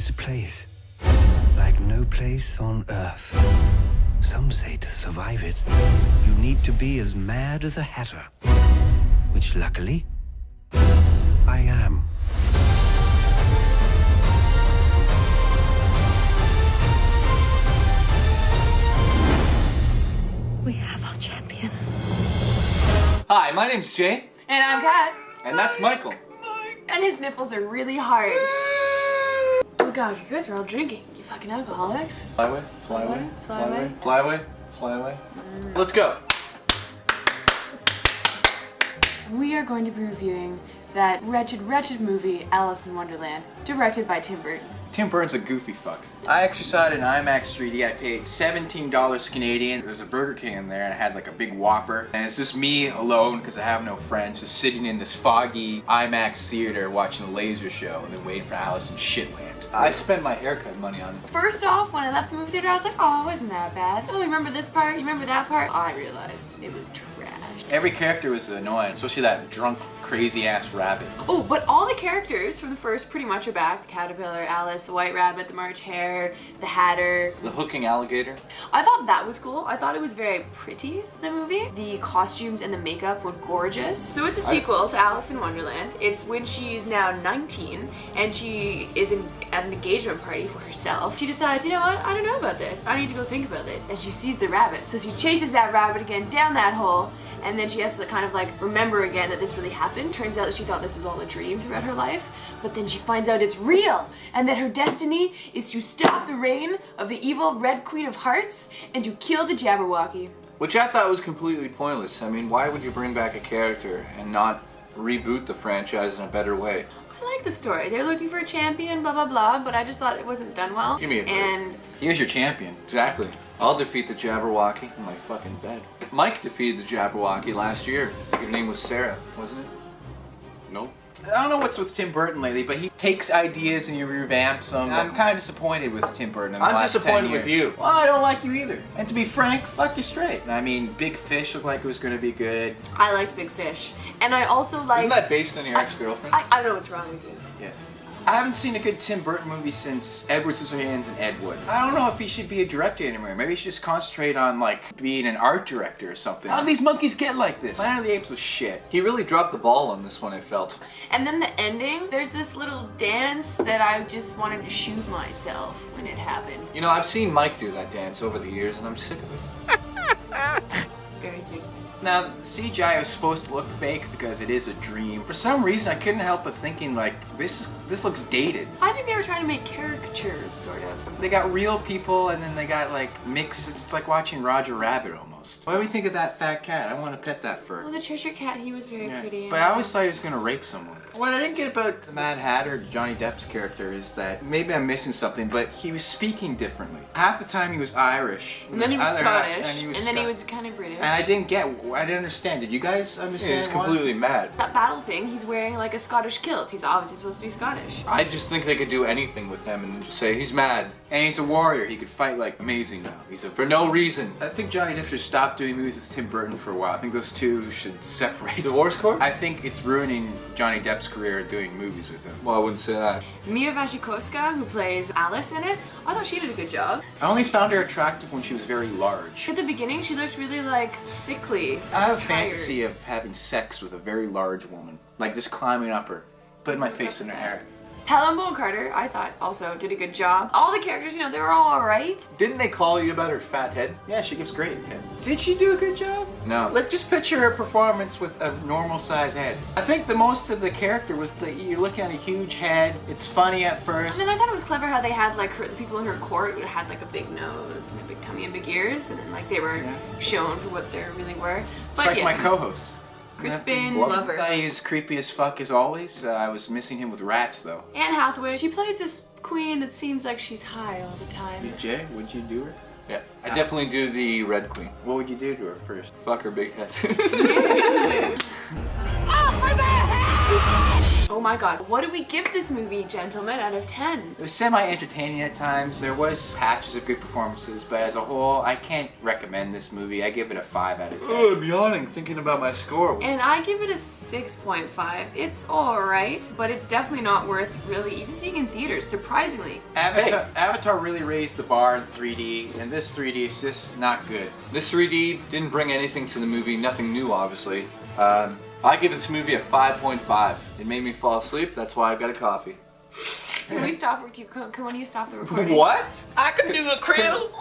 is a place like no place on earth. Some say to survive it, you need to be as mad as a hatter, which luckily, I am. We have our champion. Hi, my name's Jay. And I'm Kat. And that's Michael. And his nipples are really hard. Oh god, you guys are all drinking. You fucking alcoholics. Fly away, fly away, Fly away. fly away, fly away. Let's go. We are going to be reviewing that wretched, wretched movie, Alice in Wonderland, directed by Tim Burton. Tim Burton's a goofy fuck. I actually saw it in IMAX 3D. I paid $17 Canadian. There's a Burger King in there and I had like a big Whopper. And it's just me alone because I have no friends, just sitting in this foggy IMAX theater watching a laser show and then waiting for Alice in Shitland. I spent my haircut money on it. First off, when I left the movie theater, I was like, oh, it wasn't that bad. Oh, you remember this part? You remember that part? I realized it was trash. Every character was annoying, especially that drunk, crazy-ass rabbit. Oh, but all the characters from the first pretty much are back. The caterpillar, Alice, the white rabbit, the March hare, the hatter. The hooking alligator. I thought that was cool. I thought it was very pretty, the movie. The costumes and the makeup were gorgeous. So it's a sequel to Alice in Wonderland. It's when she's now 19 and she is at an engagement party for herself. She decides, you know what, I don't know about this. I need to go think about this. And she sees the rabbit. So she chases that rabbit again down that hole, and then she has to kind of like remember again that this really happened. Turns out that she thought this was all a dream throughout her life, but then she finds out it's real and that her destiny is to stop the reign of the evil Red Queen of Hearts and to kill the Jabberwocky. Which I thought was completely pointless. I mean, why would you bring back a character and not reboot the franchise in a better way? I like the story. They're looking for a champion, blah blah blah, but I just thought it wasn't done well. Give me a break. And here's your champion. Exactly. I'll defeat the Jabberwocky in my fucking bed. Mike defeated the Jabberwocky last year. I think her name was Sarah, wasn't it? Nope. I don't know what's with Tim Burton lately, but he takes ideas and he revamps them. I'm kind of disappointed with Tim Burton in the last 10 years. I'm disappointed with you. Well, I don't like you either. And to be frank, fuck you straight. I mean, Big Fish looked like it was going to be good. I liked Big Fish. And I also liked... Isn't that based on your ex-girlfriend? I don't know what's wrong with you. Yes. I haven't seen a good Tim Burton movie since Edward Scissorhands and Ed Wood. I don't know if he should be a director anymore. Maybe he should just concentrate on like being an art director or something. How did these monkeys get like this? Planet of the Apes was shit. He really dropped the ball on this one, I felt. And then the ending, there's this little dance that I just wanted to shoot myself when it happened. You know, I've seen Mike do that dance over the years and I'm sick of it. Very sick. Now, the CGI is supposed to look fake because it is a dream. For some reason, I couldn't help but thinking, like, this looks dated. I think they were trying to make caricatures, sort of. They got real people and then they got, like, mixed. It's like watching Roger Rabbit almost. What do we think of that fat cat? I want to pet that fur. Well, the Cheshire Cat, he was very pretty. But I always thought he was going to rape someone. What I didn't get about the Mad Hatter, Johnny Depp's character, is that maybe I'm missing something, but he was speaking differently. Half the time he was Irish. And then he was Scottish. And then he was kind of British. And I didn't understand. Did you guys understand? He was completely mad. That battle thing, he's wearing like a Scottish kilt. He's obviously supposed to be Scottish. I just think they could do anything with him and just say he's mad. And he's a warrior. He could fight like amazing now. For no reason. I think Johnny Depp should stop doing movies with Tim Burton for a while. I think those two should separate. Divorce court? I think it's ruining Johnny Depp's career doing movies with him. Well, I wouldn't say that. Mia Wasikowska, who plays Alice in it, I thought she did a good job. I only found her attractive when she was very large. At the beginning, she looked really like sickly. I have a fantasy of having sex with a very large woman. Like just climbing up her, putting my face in her hair. Helen Bonham Carter, I thought, also did a good job. All the characters, you know, they were all alright. Didn't they call you about her fat head? Yeah, she gives great head. Did she do a good job? No. Like, just picture her performance with a normal size head. I think the most of the character was that you're looking at a huge head. It's funny at first. And then I thought it was clever how they had like the people in her court would have had like a big nose and a big tummy and big ears, and then like they were shown for what they really were. But it's like my co-hosts. Crispin, Glover. I thought he was creepy as fuck as always. I was missing him with rats though. Anne Hathaway, she plays this queen that seems like she's high all the time. Jay, would you do her? Yeah, I definitely do the Red Queen. What would you do to her first? Fuck her big head. Oh my god, what do we give this movie, gentlemen, out of 10? It was semi-entertaining at times. There was patches of good performances, but as a whole, I can't recommend this movie. I give it a 5 out of 10. Oh, I'm yawning thinking about my score. And I give it a 6.5. It's alright, but it's definitely not worth really even seeing in theaters, surprisingly. Avatar really raised the bar in 3D, and this 3D is just not good. This 3D didn't bring anything to the movie, nothing new, obviously. I give this movie a 5.5. It made me fall asleep, that's why I've got a coffee. Can we stop? When do you stop the recording? What? I can do a krill.